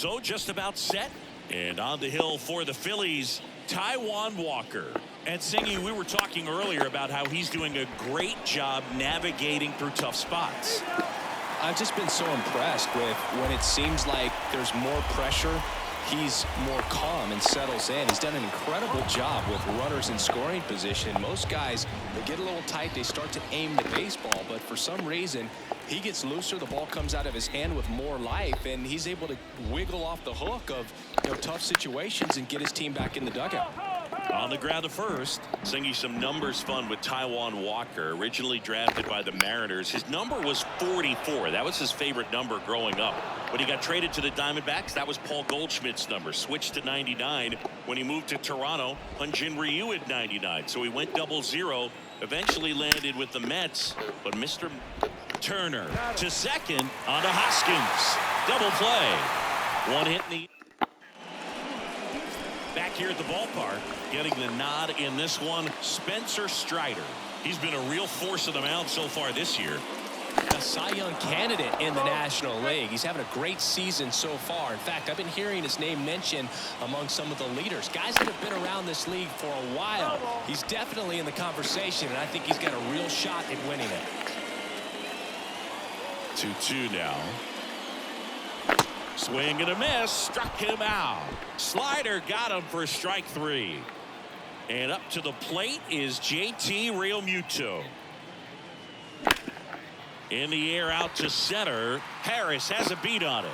So just about set. And on the hill for the Phillies, Taijuan Walker. And Singy, we were talking earlier about how he's doing a great job navigating through tough spots. I've just been so impressed with when it seems like there's more pressure, he's more calm and settles in. He's done an incredible job with runners in scoring position. Most guys, they get a little tight, they start to aim the baseball, but for some reason, he gets looser, the ball comes out of his hand with more life, and he's able to wiggle off the hook of tough situations and get his team back in the dugout. On the ground to first, Singy, some numbers fun with Taijuan Walker, originally drafted by the Mariners. His number was 44. That was his favorite number growing up. When he got traded to the Diamondbacks, that was Paul Goldschmidt's number. Switched to 99 when he moved to Toronto. Hyun-Jin Ryu at 99. So he went 00. Eventually landed with the Mets. But Mr. Turner to second on to Hoskins. Double play. One hit in the... Back here at the ballpark, getting the nod in this one, Spencer Strider. He's been a real force of the mound so far this year. A Cy Young candidate in the National League. He's having a great season so far. In fact, I've been hearing his name mentioned among some of the leaders. Guys that have been around this league for a while. He's definitely in the conversation, and I think he's got a real shot at winning it. 2-2 now. Swing and a miss. Struck him out. Slider got him for strike 3. And up to the plate is JT Realmuto. In the air out to center. Harris has a beat on it.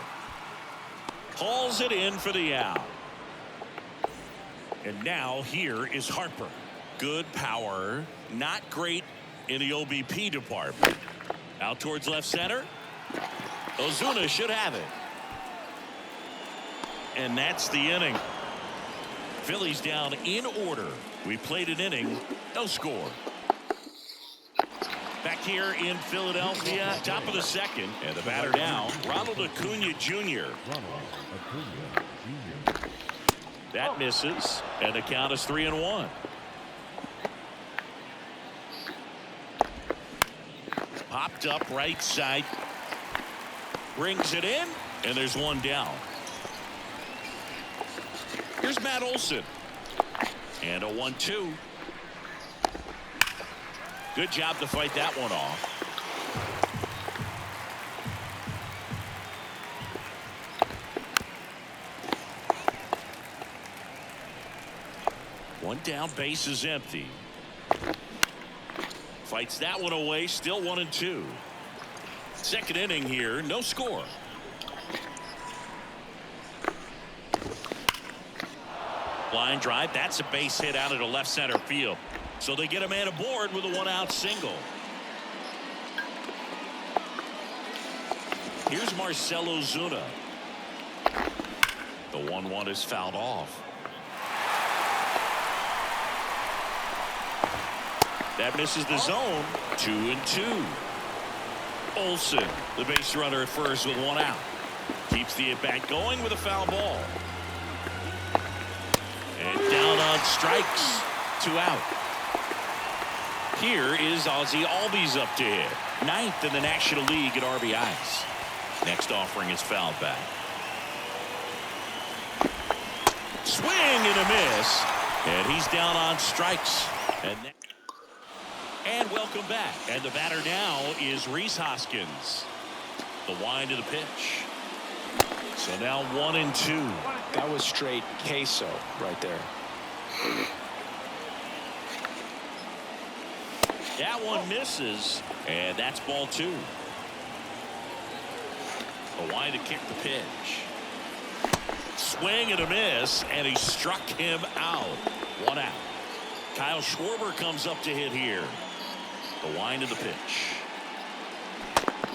Hauls it in for the out. And now here is Harper. Good power. Not great in the OBP department. Out towards left center. Ozuna should have it. And that's the inning. Phillies down in order. We played an inning. No score. Back here in Philadelphia, top of the second. And the batter now, Ronald Acuna Jr. That misses. And the count is 3-1. Popped up right side. Brings it in. And there's one down. Here's Matt Olson. And a 1-2. Good job to fight that one off. One down, base is empty. Fights that one away, still 1-2. Second inning here, no score. Line drive, that's a base hit out into left center field. So they get a man aboard with a one-out single. Here's Marcell Ozuna. The 1-1 is fouled off. That misses the zone. 2-2. Olson, the base runner at first with one out. Keeps the at-bat going with a foul ball. And down on strikes. 2 out. Here is Ozzie Albies up to hit. 9th in the National League at RBIs. Next offering is fouled back. Swing and a miss. And he's down on strikes. And welcome back. And the batter now is Rhys Hoskins. The wind of the pitch. So now 1-2. That was straight queso right there. That one misses, and that's ball 2. A wind to kick the pitch. Swing and a miss, and he struck him out. 1 out. Kyle Schwarber comes up to hit here. The wind of the pitch.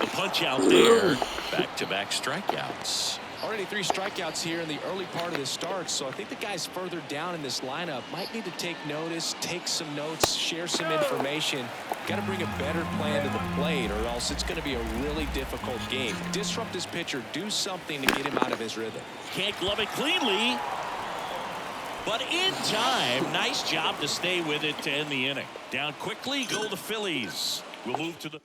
The punch out there. Back-to-back strikeouts. Already 3 strikeouts here in the early part of the start, so I think the guys further down in this lineup might need to take notice, take some notes, share some information. Got to bring a better plan to the plate, or else it's going to be a really difficult game. Disrupt this pitcher, do something to get him out of his rhythm. Can't glove it cleanly, but in time. Nice job to stay with it to end the inning. Down quickly go the Phillies. We'll move to the...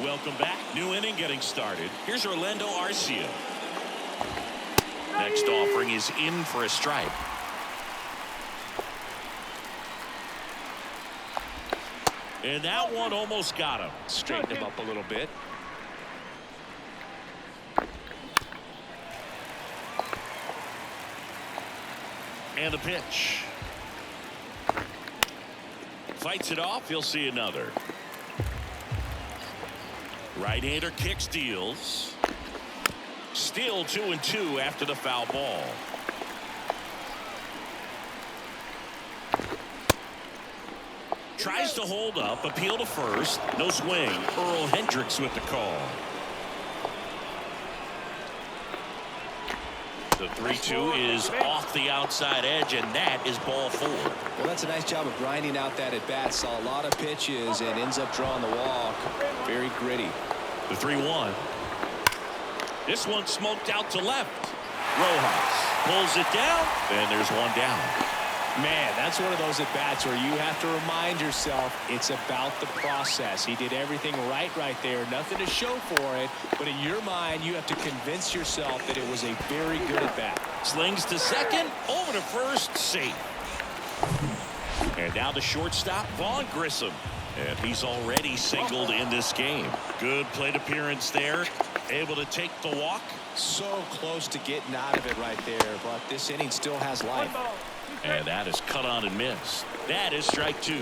Welcome back. New inning getting started. Here's Orlando Arcia. Next offering is in for a strike. And that one almost got him. Straighten him up a little bit. And the pitch. Fights it off. He'll see another. Right-hander kicks, deals. Still 2-2 after the foul ball. Tries to hold up, appeal to first. No swing. Earl Hendricks with the call. The 3-2 is off the outside edge, and that is ball 4. Well, that's a nice job of grinding out that at bat. Saw a lot of pitches and ends up drawing the walk. Very gritty. The 3-1. This one smoked out to left. Rojas pulls it down, and there's one down. Man, that's one of those at bats where you have to remind yourself it's about the process. He did everything right there. Nothing to show for it, but in your mind you have to convince yourself that it was a very good at bat. Slings to second, over to first, safe. And now the shortstop, Vaughn Grissom, and he's already singled in this game. Good plate appearance there, able to take the walk. So close to getting out of it right there, but this inning still has life. And that is cut on and missed. That is strike 2.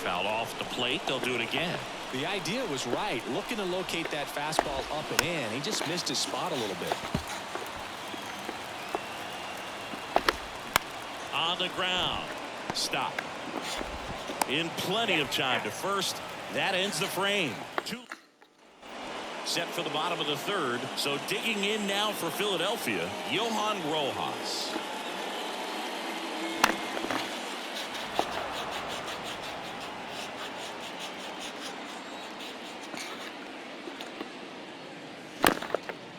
Fouled off the plate. They'll do it again. The idea was right. Looking to locate that fastball up and in. He just missed his spot a little bit. On the ground. Stop. In plenty of time to first. That ends the frame. 2 set for the bottom of the 3rd. So digging in now for Philadelphia, Johan Rojas.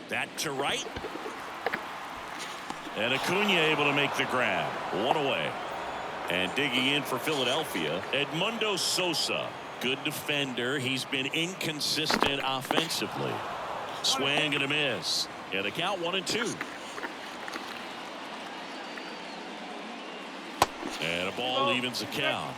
That to right. And Acuna able to make the grab. One away. And digging in for Philadelphia, Edmundo Sosa. Good defender. He's been inconsistent offensively. Swing and a miss. And the count 1-2. And a ball evens the count.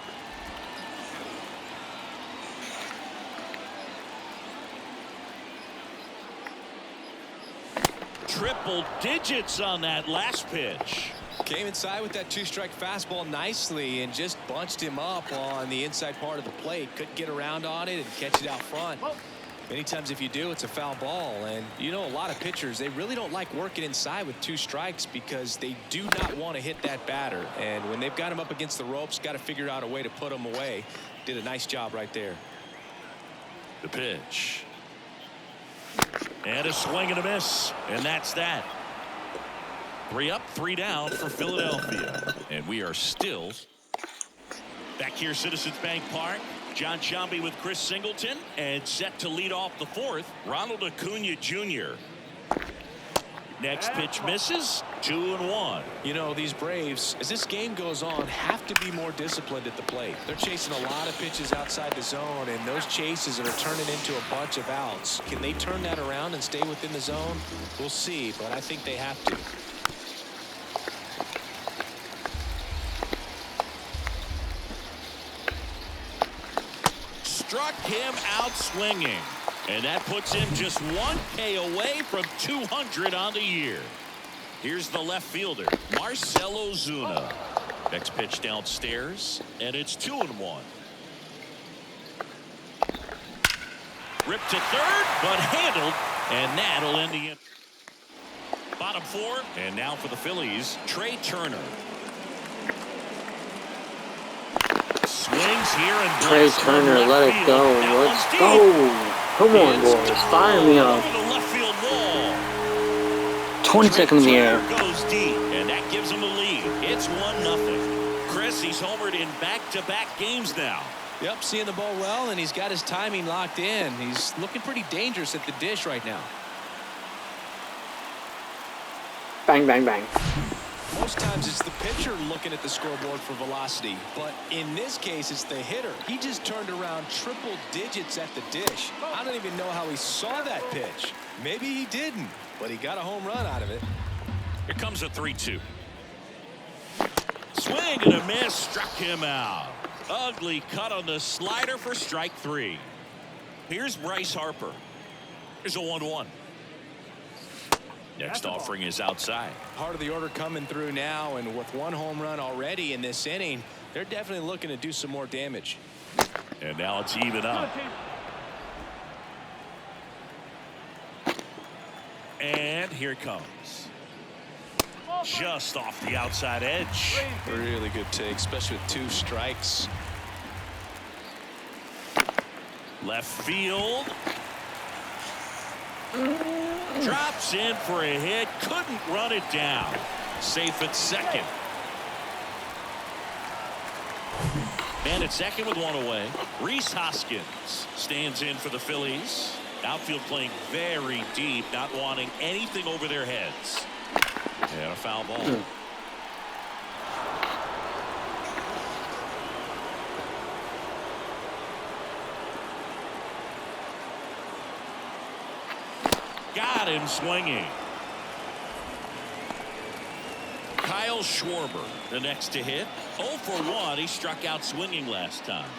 Triple digits on that last pitch. Came inside with that 2-strike fastball nicely and just bunched him up on the inside part of the plate. Couldn't get around on it and catch it out front. Many times if you do, it's a foul ball. And you know, a lot of pitchers, they really don't like working inside with 2 strikes because they do not want to hit that batter. And when they've got him up against the ropes, got to figure out a way to put him away. Did a nice job right there. The pitch. And a swing and a miss. And that's that. 3 up, 3 down for Philadelphia. And we are still back here, Citizens Bank Park. John Sciambi with Chris Singleton. And set to lead off the 4th, Ronald Acuna Jr. Next pitch misses. 2-1. You know, these Braves, as this game goes on, have to be more disciplined at the plate. They're chasing a lot of pitches outside the zone, and those chases are turning into a bunch of outs. Can they turn that around and stay within the zone? We'll see, but I think they have to. Struck him out swinging. And that puts him just 1K away from 200 on the year. Here's the left fielder, Marcell Ozuna. Next pitch downstairs, and it's 2-1. Ripped to third, but handled, and that'll end the inning. Bottom 4, and now for the Phillies, Trey Turner. Swings here and Trey Turner, let it go. Let's go. Come on, boys. Fire me up. 20 seconds in the air. Goes deep, and that gives him the lead. It's 1-0. Chris, he's homered in back-to-back games now. Yep, seeing the ball well, and he's got his timing locked in. He's looking pretty dangerous at the dish right now. Bang, bang, bang. Most times it's the pitcher looking at the scoreboard for velocity, but in this case it's the hitter. He just turned around triple digits at the dish. I don't even know how he saw that pitch. Maybe he didn't, but he got a home run out of it. Here comes a 3-2. Swing and a miss. Struck him out. Ugly cut on the slider for strike 3. Here's Bryce Harper. Here's a 1-1. Next offering is outside. Part of the order coming through now, and with 1 home run already in this inning, they're definitely looking to do some more damage. And now it's even up. And here it comes. Just off the outside edge. Really good take, especially with 2 strikes. Left field. Drops in for a hit. Couldn't run it down. Safe at second. And at second with 1 away. Rhys Hoskins stands in for the Phillies. Outfield playing very deep, not wanting anything over their heads. And a foul ball. Got him swinging. Kyle Schwarber, the next to hit. 0 for 1. He struck out swinging last time.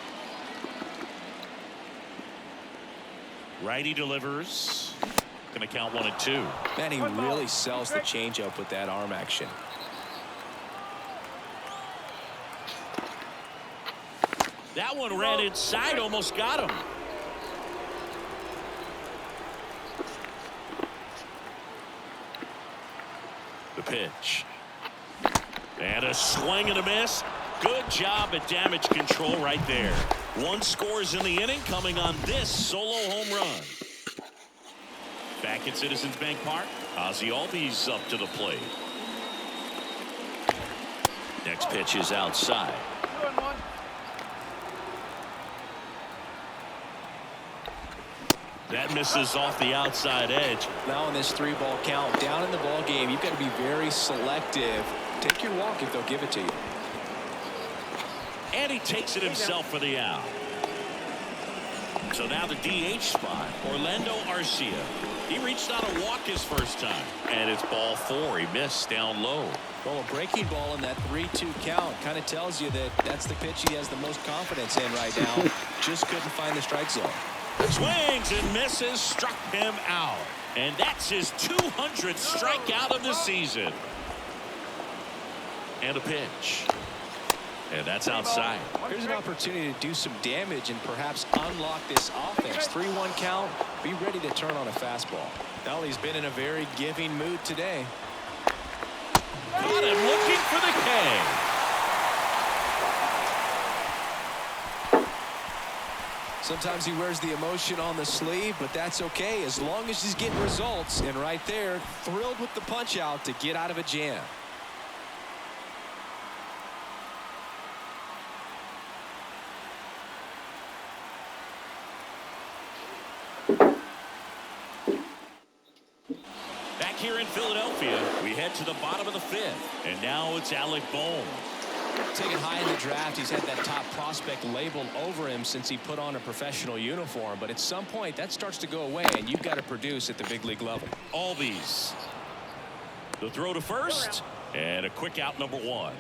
Righty delivers. Going to count 1 and 2. Man, he really sells the changeup with that arm action. That one ran inside, almost got him. The pitch. And a swing and a miss. Good job at damage control right there. 1 scores in the inning, coming on this solo home run. Back at Citizens Bank Park, Ozzie Albies up to the plate. Next pitch is outside. That misses off the outside edge. Now in this 3-ball count, down in the ball game, you've got to be very selective. Take your walk if they'll give it to you. And he takes it himself for the out. So now the DH spot, Orlando Arcia. He reached out a walk his first time. And it's ball 4. He missed down low. Well, a breaking ball in that 3-2 count kind of tells you that that's the pitch he has the most confidence in right now. Just couldn't find the strike zone. Swings and misses, struck him out. And that's his 200th strikeout of the season. And a pitch. And that's outside. Here's an opportunity to do some damage and perhaps unlock this offense. 3-1 count. Be ready to turn on a fastball. Well, he's been in a very giving mood today. Got him looking for the K. Sometimes he wears the emotion on the sleeve, but that's okay as long as he's getting results. And right there, thrilled with the punch out to get out of a jam. Back here in Philadelphia, we head to the bottom of the 5th. And now it's Alec Bohm. Taken high in the draft, he's had that top prospect labeled over him since he put on a professional uniform. But at some point, that starts to go away, and you've got to produce at the big league level. Albies. The throw to first, and a quick out number 1.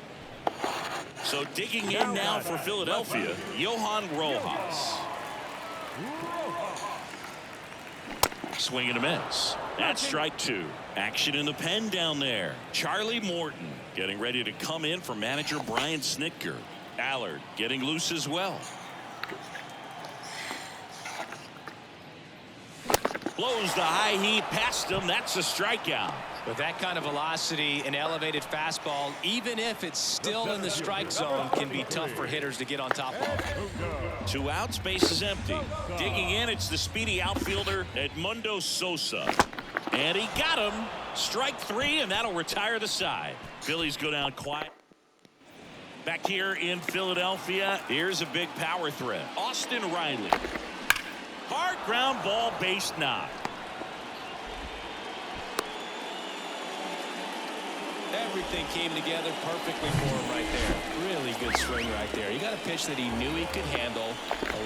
So digging in now for Philadelphia, Johan Rojas. Swing and a miss. That's strike 2. Action in the pen down there. Charlie Morton getting ready to come in for manager Brian Snitker. Allard getting loose as well. Blows the high heat past him. That's a strikeout. With that kind of velocity, an elevated fastball, even if it's still in the strike zone, can be tough for hitters to get on top of. 2 outs, base is empty. Digging in, it's the speedy outfielder Edmundo Sosa. And he got him. Strike 3, and that'll retire the side. Phillies go down quiet. Back here in Philadelphia, here's a big power threat. Austin Riley. Hard ground ball, base knock. Everything came together perfectly for him right there. Really good swing right there. He got a pitch that he knew he could handle,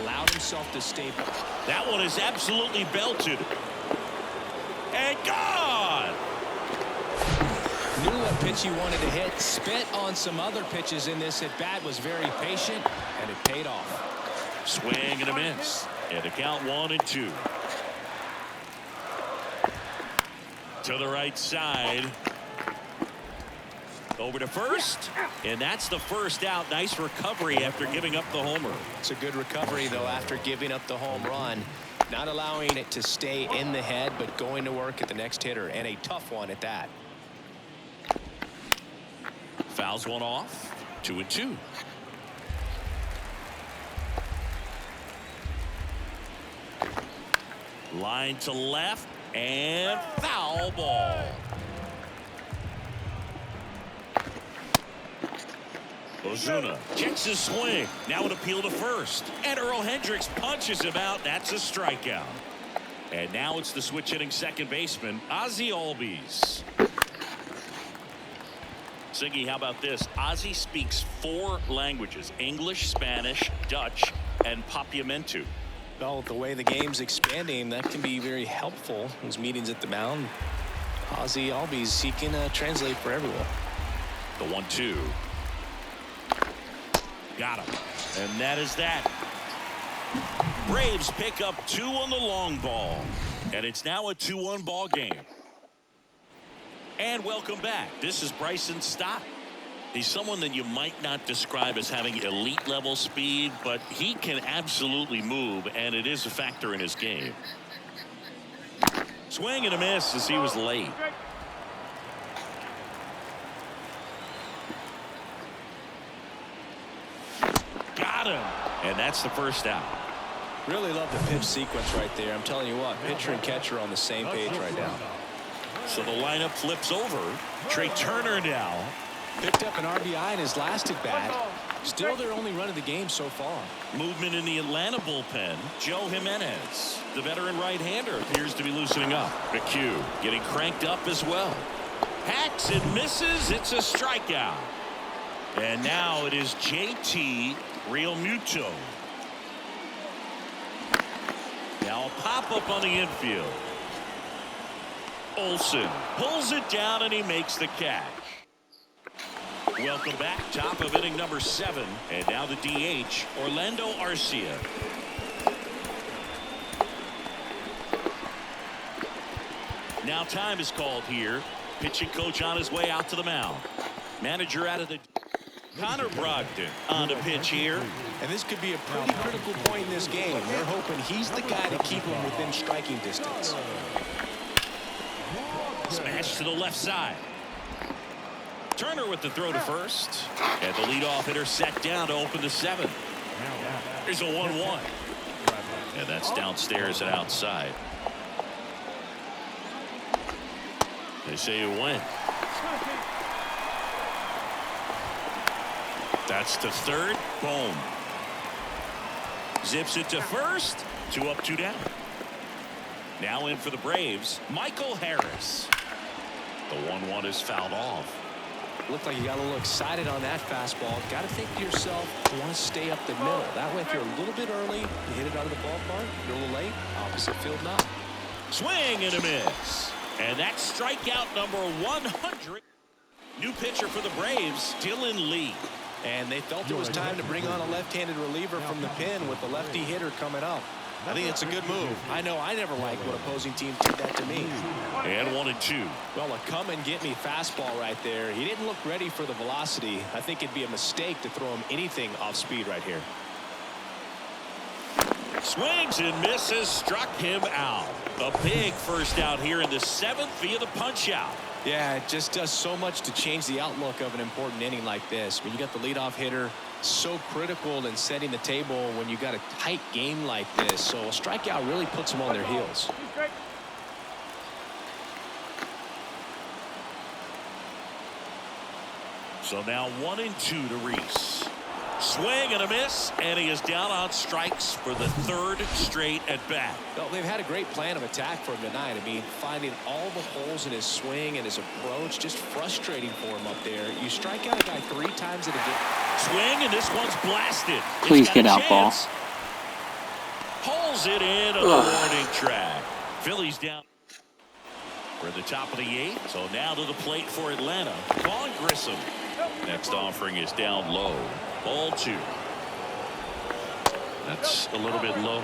allowed himself to stay. That one is absolutely belted. And gone! Knew pitch he wanted to hit. Spit on some other pitches in this at bat. Was very patient, and it paid off. Swing and a miss. And a count 1-2. To the right side. Over to first. And that's the first out. Nice recovery after giving up the homer. It's a good recovery, though, after giving up the home run. Not allowing it to stay in the head, but going to work at the next hitter, and a tough one at that. Fouls one off. 2-2. Line to left and foul ball. Ozuna checks his swing. Now an appeal to first. And Earl Hendricks punches him out. That's a strikeout. And now it's the switch hitting second baseman, Ozzie Albies. Siggy, how about this? Ozzie speaks 4 languages: English, Spanish, Dutch, and Papiamentu. Well, the way the game's expanding, that can be very helpful. Those meetings at the mound, Ozzie Albies, he can translate for everyone. The 1-2. Got him. And that is that. Braves pick up 2 on the long ball. And it's now a 2-1 ball game. And welcome back. This is Bryson Stott. He's someone that you might not describe as having elite level speed, but he can absolutely move, and it is a factor in his game. Swing and a miss as he was late. Got him. And that's the first out. Really love the pitch sequence right there. I'm telling you what, pitcher and catcher are on the same page right now. So the lineup flips over. Trey Turner now. Picked up an RBI in his last at bat. Still their only run of the game so far. Movement in the Atlanta bullpen. Joe Jimenez, the veteran right-hander, appears to be loosening up. McHugh getting cranked up as well. Hacks and misses. It's a strikeout. And now it is JT Realmuto. Now a pop-up on the infield. Olsen pulls it down and he makes the catch. Welcome back. Top of inning number 7. And now the DH, Orlando Arcia. Now time is called here. Pitching coach on his way out to the mound. Manager out of the... Connor Brogdon on the pitch here. And this could be a pretty critical point in this game. They're hoping he's the guy to keep him within striking distance. Smash to the left side. Turner with the throw to first. And the leadoff hitter set down to open the 7th. Here's a 1-1. And that's downstairs and outside. They say you win. That's to third. Boom. Zips it to first. 2 up, 2 down. Now in for the Braves, Michael Harris. The 1-1 is fouled off. Looked like you got a little excited on that fastball. Got to think to yourself, you want to stay up the middle. That way, if you're a little bit early, you hit it out of the ballpark. You're a little late. Opposite field now. Swing and a miss. And that's strikeout number 100. New pitcher for the Braves, Dylan Lee. And they felt it was time to bring on a left-handed reliever from the pen with the lefty hitter coming up. I think it's a good move. I know I never liked when opposing teams did that to me. And 1-2. Well, a come-and-get-me fastball right there. He didn't look ready for the velocity. I think it'd be a mistake to throw him anything off speed right here. Swings and misses, struck him out. A big first out here in the 7th via the punch-out. Yeah, it just does so much to change the outlook of an important inning like this. When you got the leadoff hitter, so critical in setting the table when you got a tight game like this. So a strikeout really puts them on their heels. So now 1-2 to Reese. Swing and a miss, and he is down on strikes for the 3rd straight at bat. Well, they've had a great plan of attack for him tonight. I mean, finding all the holes in his swing and his approach, just frustrating for him up there. You strike out a guy 3 times in a game. Swing, and this one's blasted. Please get out, ball. Pulls it in on the warning track. Phillies down. For the top of the 8th. So now to the plate for Atlanta. Vaughn Grissom. Next offering is down low. Ball 2. That's a little bit low.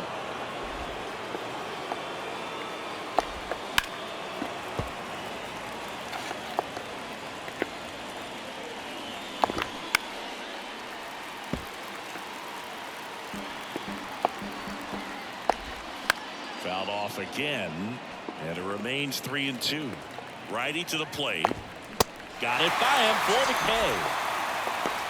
Fouled off again. And it remains 3-2. Righty to the plate. Got it by him for the K.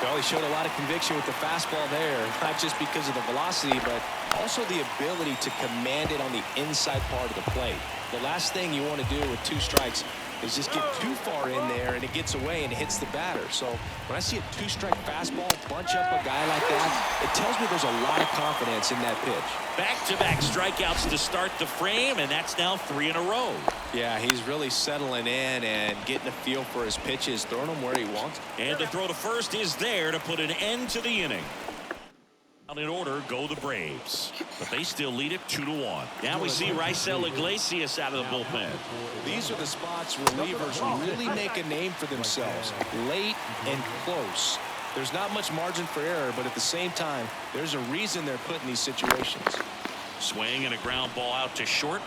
Well, he showed a lot of conviction with the fastball there, not just because of the velocity, but also the ability to command it on the inside part of the plate. The last thing you want to do with 2 strikes is just get too far in there and it gets away and it hits the batter. So when I see a 2-strike fastball bunch up a guy like that, it tells me there's a lot of confidence in that pitch. Back-to-back strikeouts to start the frame, and that's now 3 in a row. Yeah, he's really settling in and getting a feel for his pitches, throwing them where he wants. And the throw to first is there to put an end to the inning. In order go the Braves, but they still lead it 2-1. Now we see Raisel Iglesias out of the bullpen. These are the spots relievers really make a name for themselves, late and close. There's not much margin for error, but at the same time, there's a reason they're put in these situations. Swing and a ground ball out to short.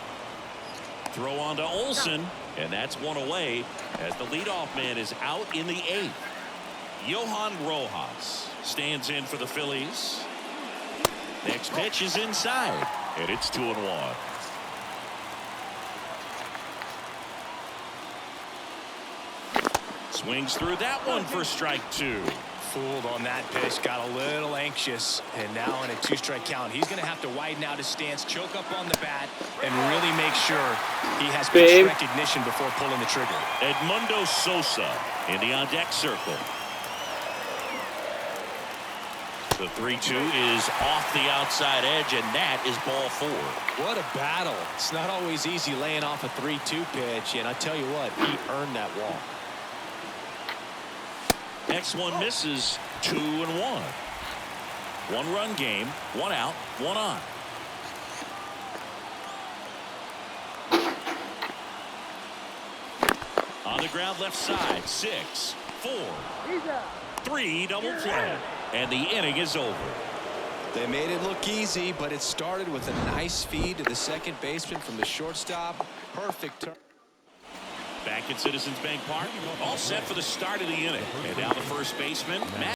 Throw on to Olsen, and that's one away as the leadoff man is out in the 8th. Johan Rojas stands in for the Phillies. Next pitch is inside, and it's 2-1. Swings through that one for strike 2. Fooled on that pitch, got a little anxious, and now in a 2-strike count, he's going to have to widen out his stance, choke up on the bat, and really make sure he has pitch recognition before pulling the trigger. Edmundo Sosa in the on-deck circle. The 3-2 is off the outside edge, and that is ball 4. What a battle. It's not always easy laying off a 3-2 pitch, and I tell you what, he earned that walk. Next one misses. 2-1. 1-run game, 1 out, 1 on. On the ground left side, 6, 4, 3 double play. And the inning is over. They made it look easy, but it started with a nice feed to the second baseman from the shortstop. Perfect turn. Back at Citizens Bank Park, all set for the start of the inning. And now the first baseman, Matt